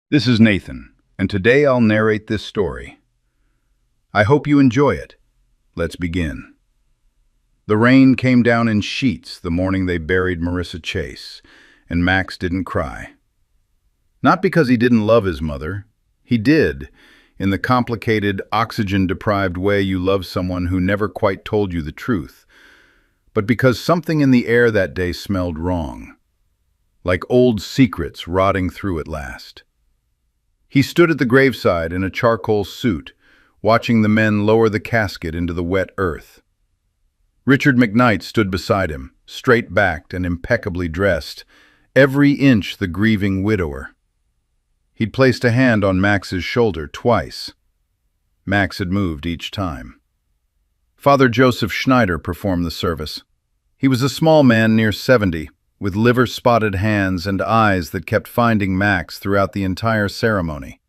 This is Nathan, and today I'll narrate this story. I hope you enjoy it. Let's begin. The rain came down in sheets the morning they buried Marissa Chase, and Max didn't cry. Not because he didn't love his mother. He did, in the complicated, oxygen-deprived way you love someone who never quite told you the truth, but because something in the air that day smelled wrong, like old secrets rotting through at last. He stood at the graveside in a charcoal suit, watching the men lower the casket into the wet earth. Richard McKnight stood beside him, straight-backed and impeccably dressed, every inch the grieving widower. He'd placed a hand on Max's shoulder twice. Max had moved each time. Father Joseph Schneider performed the service. He was a small man near 70, with liver-spotted hands and eyes that kept finding Max throughout the entire ceremony.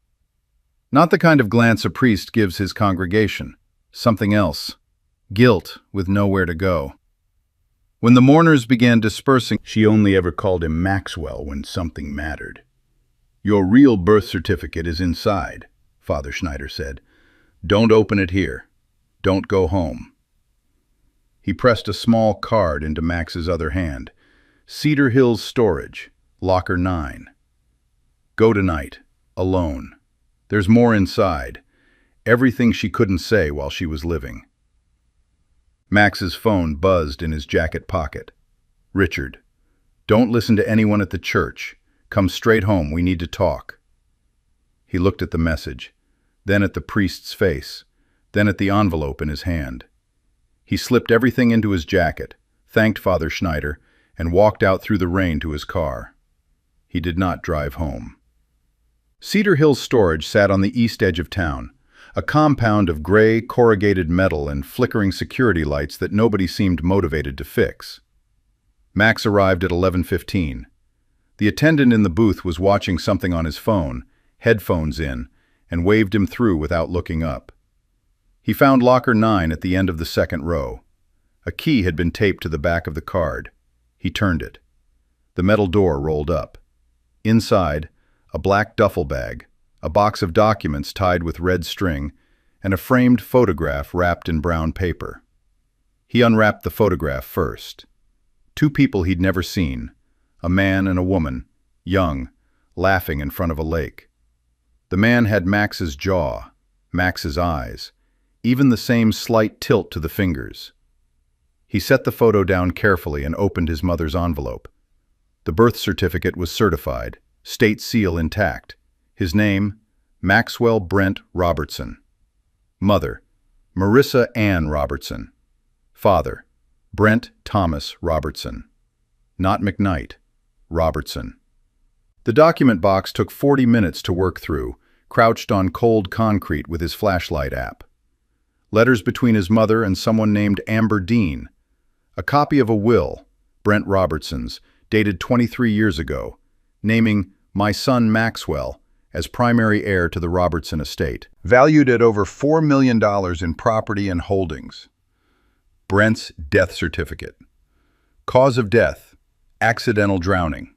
Not the kind of glance a priest gives his congregation. Something else. Guilt with nowhere to go. When the mourners began dispersing, she only ever called him Maxwell when something mattered. "Your real birth certificate is inside," Father Schneider said. "Don't open it here. Don't go home." He pressed a small card into Max's other hand. "Cedar Hills Storage, Locker 9. Go tonight, alone. There's more inside. Everything she couldn't say while she was living." Max's phone buzzed in his jacket pocket. "Richard, don't listen to anyone at the church. Come straight home, we need to talk." He looked at the message, then at the priest's face, then at the envelope in his hand. He slipped everything into his jacket, thanked Father Schneider, and walked out through the rain to his car. He did not drive home. Cedar Hills Storage sat on the east edge of town, a compound of gray, corrugated metal and flickering security lights that nobody seemed motivated to fix. Max arrived at 11:15. The attendant in the booth was watching something on his phone, headphones in, and waved him through without looking up. He found Locker 9 at the end of the second row. A key had been taped to the back of the card. He turned it. The metal door rolled up. Inside, a black duffel bag, a box of documents tied with red string, and a framed photograph wrapped in brown paper. He unwrapped the photograph first. Two people he'd never seen, a man and a woman, young, laughing in front of a lake. The man had Max's jaw, Max's eyes, even the same slight tilt to the fingers. He set the photo down carefully and opened his mother's envelope. The birth certificate was certified, state seal intact. His name, Maxwell Brent Robertson. Mother, Marissa Ann Robertson. Father, Brent Thomas Robertson. Not McKnight, Robertson. The document box took 40 minutes to work through, crouched on cold concrete with his flashlight app. Letters between his mother and someone named Amber Dean. A copy of a will, Brent Robertson's, dated 23 years ago, naming my son Maxwell as primary heir to the Robertson estate, valued at over $4 million in property and holdings. Brent's death certificate. Cause of death, accidental drowning.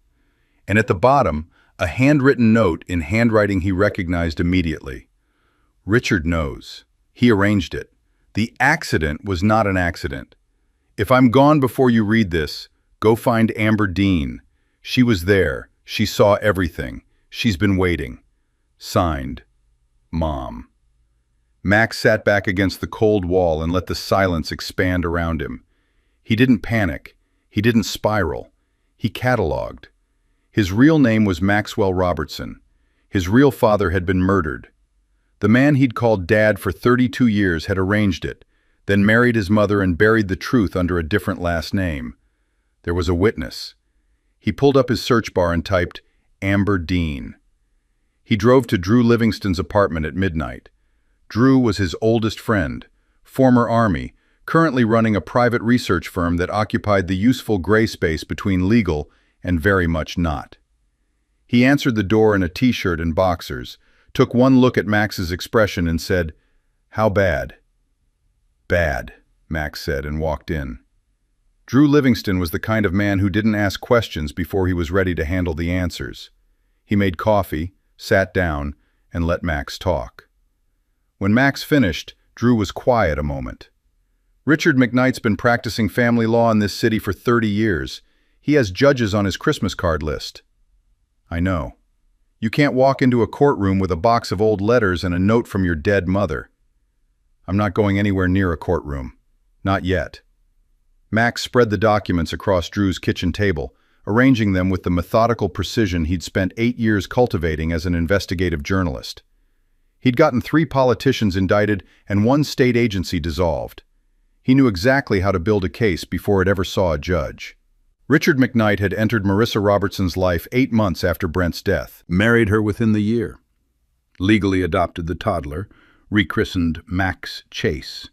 And at the bottom, a handwritten note in handwriting he recognized immediately. Richard knows. He arranged it. The accident was not an accident. If I'm gone before you read this, go find Amber Dean. She was there. She saw everything. She's been waiting. Signed, Mom. Max sat back against the cold wall and let the silence expand around him. He didn't panic. He didn't spiral. He cataloged. His real name was Maxwell Robertson. His real father had been murdered. The man he'd called Dad for 32 years had arranged it, then married his mother and buried the truth under a different last name. There was a witness. He pulled up his search bar and typed, Amber Dean. He drove to Drew Livingston's apartment at midnight. Drew was his oldest friend, former Army, currently running a private research firm that occupied the useful gray space between legal and very much not. He answered the door in a t-shirt and boxers, took one look at Max's expression and said, "How bad?" "Bad," Max said and walked in. Drew Livingston was the kind of man who didn't ask questions before he was ready to handle the answers. He made coffee, sat down, and let Max talk. When Max finished, Drew was quiet a moment. "Richard McKnight's been practicing family law in this city for 30 years. He has judges on his Christmas card list." "I know. You can't walk into a courtroom with a box of old letters and a note from your dead mother." "I'm not going anywhere near a courtroom. Not yet." Max spread the documents across Drew's kitchen table, arranging them with the methodical precision he'd spent 8 years cultivating as an investigative journalist. He'd gotten 3 politicians indicted and 1 state agency dissolved. He knew exactly how to build a case before it ever saw a judge. Richard McKnight had entered Marissa Robertson's life 8 months after Brent's death, married her within the year, legally adopted the toddler, rechristened Max Chase,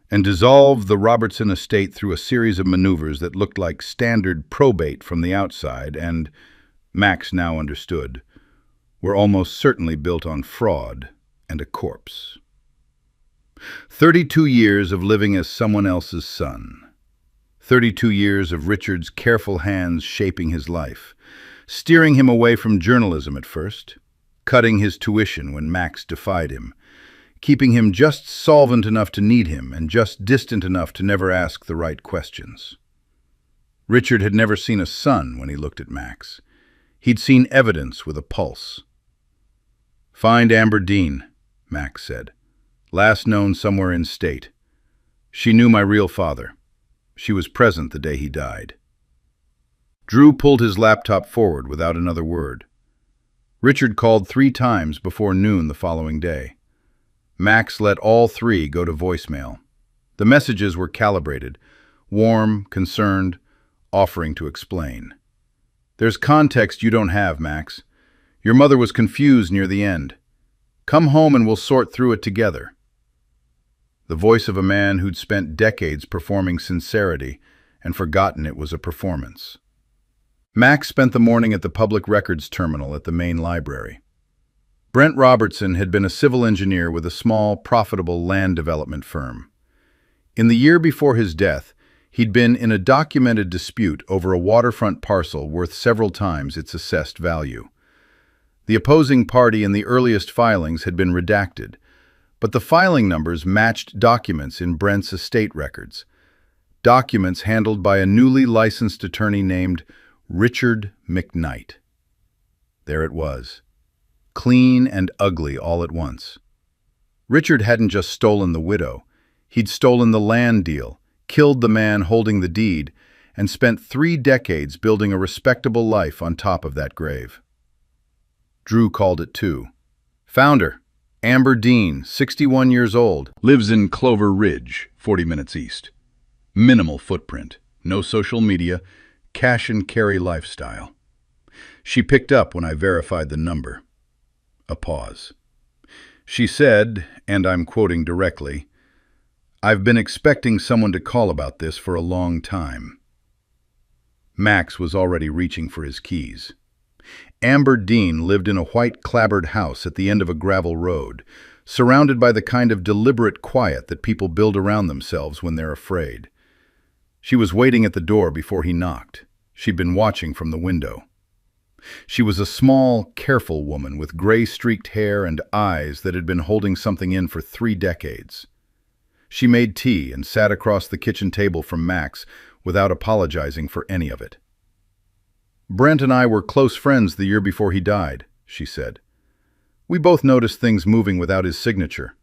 and dissolved the Robertson estate through a series of maneuvers that looked like standard probate from the outside and, Max now understood, were almost certainly built on fraud and a corpse. 32 years of living as someone else's son. 32 years of Richard's careful hands shaping his life, steering him away from journalism at first, cutting his tuition when Max defied him, keeping him just solvent enough to need him and just distant enough to never ask the right questions. Richard had never seen a son when he looked at Max. He'd seen evidence with a pulse. "Find Amber Dean," Max said. "Last known somewhere in state. She knew my real father. She was present the day he died." Drew pulled his laptop forward without another word. Richard called 3 times before noon the following day. Max let all 3 go to voicemail. The messages were calibrated, warm, concerned, offering to explain. "There's context you don't have, Max. Your mother was confused near the end. Come home and we'll sort through it together." The voice of a man who'd spent decades performing sincerity and forgotten it was a performance. Max spent the morning at the public records terminal at the main library. Brent Robertson had been a civil engineer with a small, profitable land development firm. In the year before his death, he'd been in a documented dispute over a waterfront parcel worth several times its assessed value. The opposing party in the earliest filings had been redacted, but the filing numbers matched documents in Brent's estate records, documents handled by a newly licensed attorney named Richard McKnight. There it was, clean and ugly all at once. Richard hadn't just stolen the widow, he'd stolen the land deal, killed the man holding the deed, and spent 3 decades building a respectable life on top of that grave. Drew called it too. "Found her. Amber Dean, 61 years old, lives in Clover Ridge, 40 minutes east. Minimal footprint, no social media, cash and carry lifestyle. She picked up when I verified the number." A pause. She said, and I'm quoting directly, "I've been expecting someone to call about this for a long time." Max was already reaching for his keys. Amber Dean lived in a white clapboard house at the end of a gravel road, surrounded by the kind of deliberate quiet that people build around themselves when they're afraid. She was waiting at the door before he knocked. She'd been watching from the window. She was a small, careful woman with gray-streaked hair and eyes that had been holding something in for 3 decades. She made tea and sat across the kitchen table from Max without apologizing for any of it. "Brent and I were close friends the year before he died," she said. "We both noticed things moving without his signature.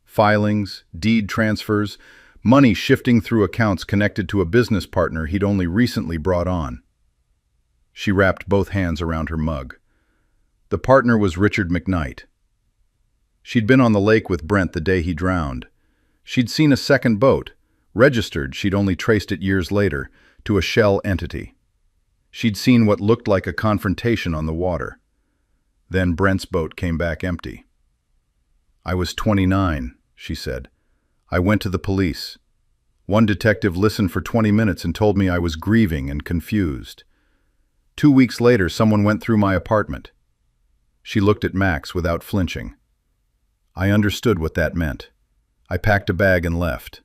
Filings, deed transfers, money shifting through accounts connected to a business partner he'd only recently brought on." She wrapped both hands around her mug. The partner was Richard McKnight. She'd been on the lake with Brent the day he drowned. She'd seen a second boat, registered, she'd only traced it years later, to a shell entity. She'd seen what looked like a confrontation on the water. Then Brent's boat came back empty. "I was 29, she said. "I went to the police. One detective listened for 20 minutes and told me I was grieving and confused. 2 weeks later, someone went through my apartment." She looked at Max without flinching. "I understood what that meant. I packed a bag and left."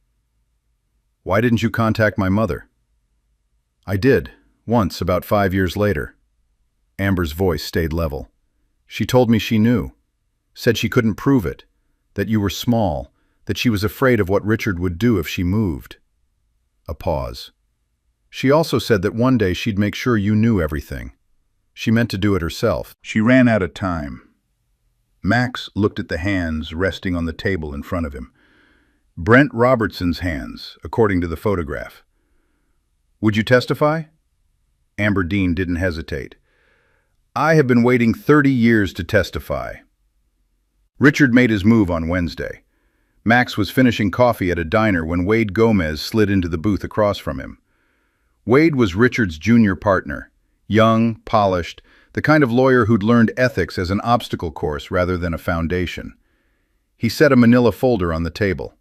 "Why didn't you contact my mother?" "I did, once, about 5 years later." Amber's voice stayed level. She told me she knew. Said she couldn't prove it. That you were small. That she was afraid of what Richard would do if she moved. A pause. She also said that one day she'd make sure you knew everything. She meant to do it herself. She ran out of time. Max looked at the hands resting on the table in front of him. Brent Robertson's hands, according to the photograph. Would you testify? Amber Dean didn't hesitate. I have been waiting 30 years to testify. Richard made his move on Wednesday. Max was finishing coffee at a diner when Wade Gomez slid into the booth across from him. Wade was Richard's junior partner, young, polished, the kind of lawyer who'd learned ethics as an obstacle course rather than a foundation. He set a manila folder on the table.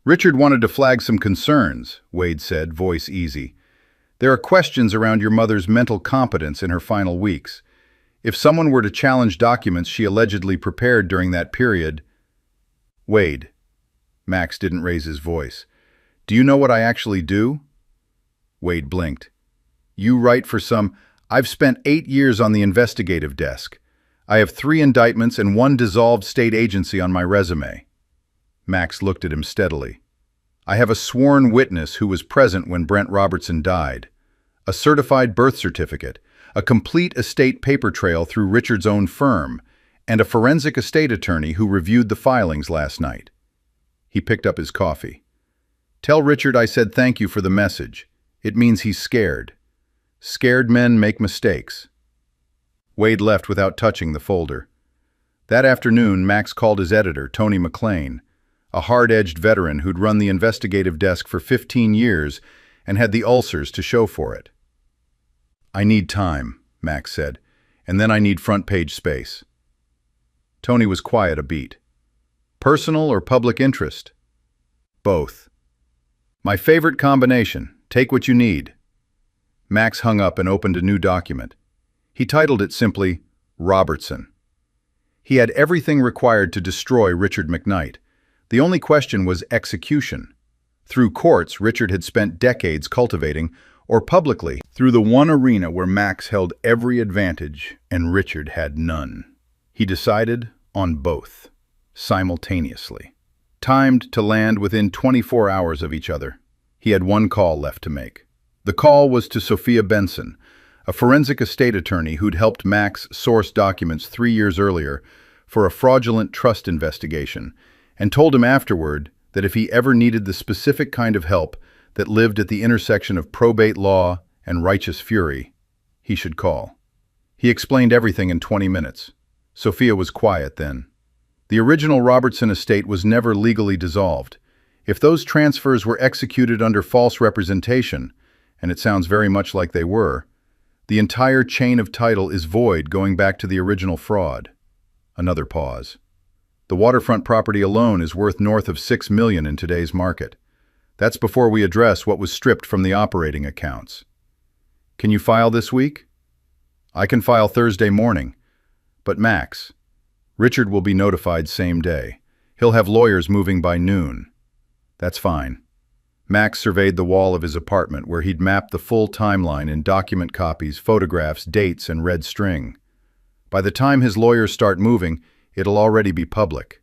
Richard wanted to flag some concerns, Wade said, voice easy. There are questions around your mother's mental competence in her final weeks. If someone were to challenge documents she allegedly prepared during that period... Wade. Max didn't raise his voice. Do you know what I actually do? Wade blinked. You write for some... I've spent 8 years on the investigative desk. I have 3 indictments and 1 dissolved state agency on my resume. Max looked at him steadily. I have a sworn witness who was present when Brent Robertson died. A certified birth certificate, a complete estate paper trail through Richard's own firm, and a forensic estate attorney who reviewed the filings last night. He picked up his coffee. Tell Richard I said thank you for the message. It means he's scared. Scared men make mistakes. Wade left without touching the folder. That afternoon, Max called his editor, Tony McLean, a hard-edged veteran who'd run the investigative desk for 15 years and had the ulcers to show for it. I need time, Max said, and then I need front-page space. Tony was quiet a beat. Personal or public interest? Both. My favorite combination. Take what you need. Max hung up and opened a new document. He titled it simply, Robertson. He had everything required to destroy Richard McKnight. The only question was execution. Through courts, Richard had spent decades cultivating, or publicly, through the one arena where Max held every advantage and Richard had none. He decided on both, simultaneously. Timed to land within 24 hours of each other. He had 1 call left to make. The call was to Sophia Benson, a forensic estate attorney who'd helped Max source documents 3 years earlier for a fraudulent trust investigation, and told him afterward that if he ever needed the specific kind of help that lived at the intersection of probate law and righteous fury, he should call. He explained everything in 20 minutes. Sophia was quiet then. The original Robertson estate was never legally dissolved. If those transfers were executed under false representation, and it sounds very much like they were, the entire chain of title is void going back to the original fraud. Another pause. The waterfront property alone is worth north of $6 million in today's market. That's before we address what was stripped from the operating accounts. Can you file this week? I can file Thursday morning. But Max, Richard will be notified same day. He'll have lawyers moving by noon. That's fine. Max surveyed the wall of his apartment where he'd mapped the full timeline in document copies, photographs, dates, and red string. By the time his lawyers start moving, it'll already be public.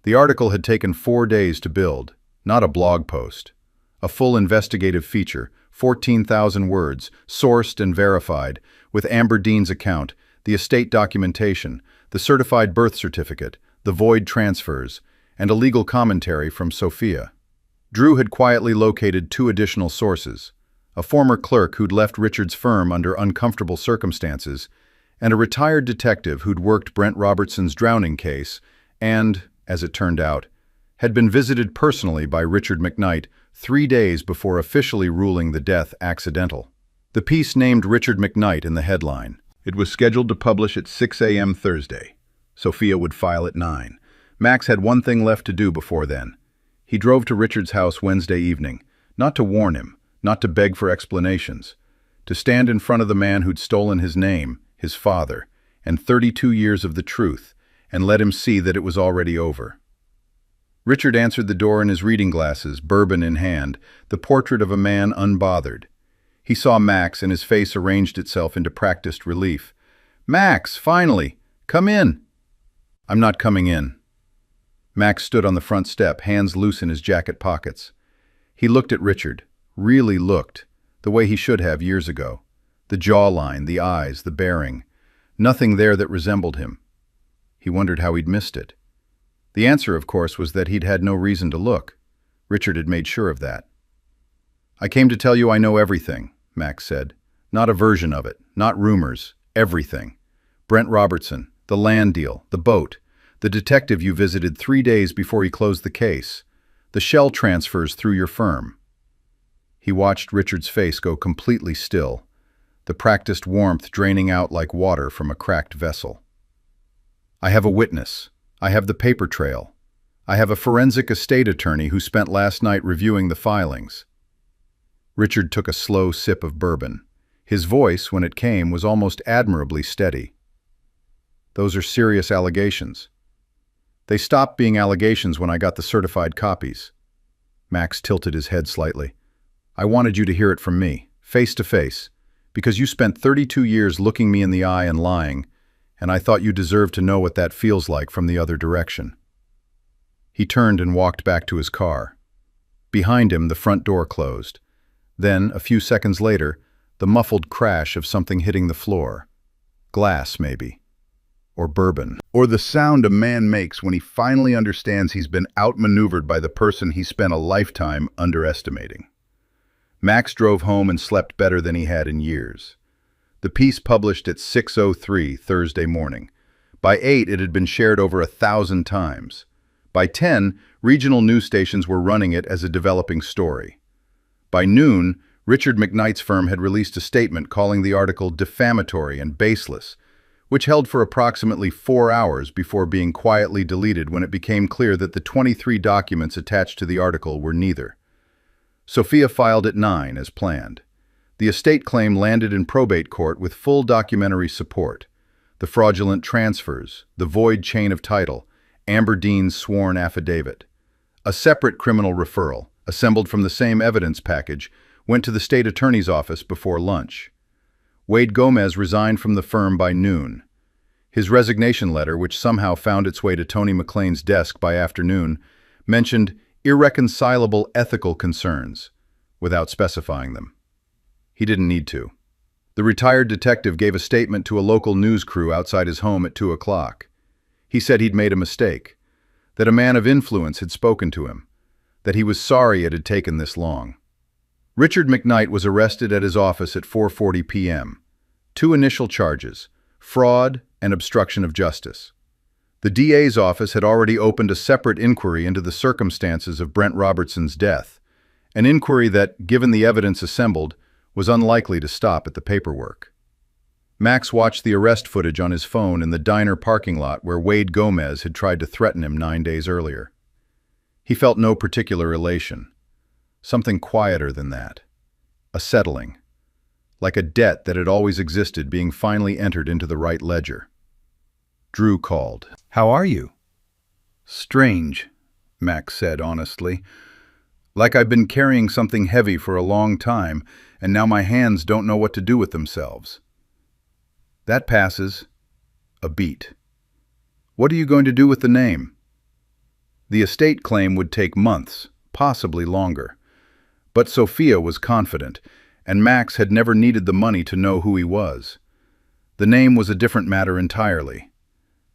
The article had taken 4 days to build, not a blog post. A full investigative feature, 14,000 words, sourced and verified, with Amber Dean's account, the estate documentation, the certified birth certificate, the void transfers, and a legal commentary from Sophia. Drew had quietly located 2 additional sources, a former clerk who'd left Richard's firm under uncomfortable circumstances, and a retired detective who'd worked Brent Robertson's drowning case and, as it turned out, had been visited personally by Richard McKnight 3 days before officially ruling the death accidental. The piece named Richard McKnight in the headline. It was scheduled to publish at 6 a.m. Thursday. Sophia would file at 9. Max had one thing left to do before then. He drove to Richard's house Wednesday evening, not to warn him, not to beg for explanations, to stand in front of the man who'd stolen his name, his father, and 32 years of the truth, and let him see that it was already over. Richard answered the door in his reading glasses, bourbon in hand, the portrait of a man unbothered. He saw Max, and his face arranged itself into practiced relief. "Max, finally! "Come in." "I'm not coming in." Max stood on the front step, hands loose in his jacket pockets. He looked at Richard, really looked, the way he should have years ago. The jawline, the eyes, the bearing. Nothing there that resembled him. He wondered how he'd missed it. The answer, of course, was that he'd had no reason to look. Richard had made sure of that. "I came to tell you I know everything," Max said. "Not a version of it, not rumors, everything. Brent Robertson, the land deal, the boat, the detective you visited 3 days before he closed the case, the shell transfers through your firm." He watched Richard's face go completely still, the practiced warmth draining out like water from a cracked vessel. "I have a witness. I have the paper trail. I have a forensic estate attorney who spent last night reviewing the filings." Richard took a slow sip of bourbon. His voice, when it came, was almost admirably steady. "Those are serious allegations." "They stopped being allegations when I got the certified copies." Max tilted his head slightly. "I wanted you to hear it from me, face to face, because you spent 32 years looking me in the eye and lying, and I thought you deserved to know what that feels like from the other direction." He turned and walked back to his car. Behind him, the front door closed. Then, a few seconds later, the muffled crash of something hitting the floor. Glass, maybe. Or bourbon. Or the sound a man makes when he finally understands he's been outmaneuvered by the person he spent a lifetime underestimating. Max drove home and slept better than he had in years. The piece published at 6:03 Thursday morning. By 8, it had been shared over 1,000 times. By 10, regional news stations were running it as a developing story. By noon, Richard McKnight's firm had released a statement calling the article defamatory and baseless, which held for approximately 4 hours before being quietly deleted when it became clear that the 23 documents attached to the article were neither. Sophia filed at 9 as planned. The estate claim landed in probate court with full documentary support. The fraudulent transfers, the void chain of title, Amber Dean's sworn affidavit. A separate criminal referral, assembled from the same evidence package, went to the state attorney's office before lunch. Wade Gomez resigned from the firm by noon. His resignation letter, which somehow found its way to Tony McLean's desk by afternoon, mentioned irreconcilable ethical concerns, without specifying them. He didn't need to. The retired detective gave a statement to a local news crew outside his home at 2 o'clock. He said he'd made a mistake, that a man of influence had spoken to him, that he was sorry it had taken this long. Richard McKnight was arrested at his office at 4:40 p.m. 2 initial charges, fraud and obstruction of justice. The DA's office had already opened a separate inquiry into the circumstances of Brent Robertson's death, an inquiry that, given the evidence assembled, was unlikely to stop at the paperwork. Max watched the arrest footage on his phone in the diner parking lot where Wade Gomez had tried to threaten him 9 days earlier. He felt no particular elation. Something quieter than that. A settling. Like a debt that had always existed being finally entered into the right ledger. Drew called. "How are you?" "Strange," Max said honestly. "Like I've been carrying something heavy for a long time, and now my hands don't know what to do with themselves." "That passes." A beat. "What are you going to do with the name?" The estate claim would take months, possibly longer. But Sophia was confident, and Max had never needed the money to know who he was. The name was a different matter entirely.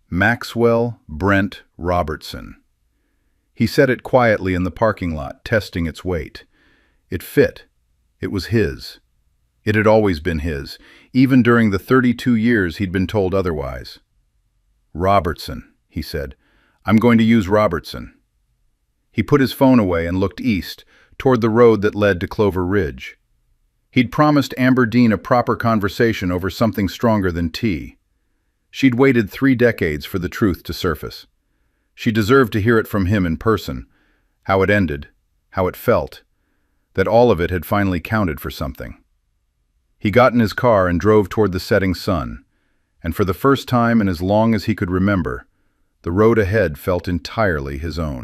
Maxwell Brent Robertson. He said it quietly in the parking lot, testing its weight. It fit. It was his. It had always been his, even during the 32 years he'd been told otherwise. "Robertson," he said. "I'm going to use Robertson." He put his phone away and looked east, toward the road that led to Clover Ridge. He'd promised Amber Dean a proper conversation over something stronger than tea. She'd waited 3 decades for the truth to surface. She deserved to hear it from him in person, how it ended, how it felt, that all of it had finally counted for something. He got in his car and drove toward the setting sun, and for the first time in as long as he could remember, the road ahead felt entirely his own.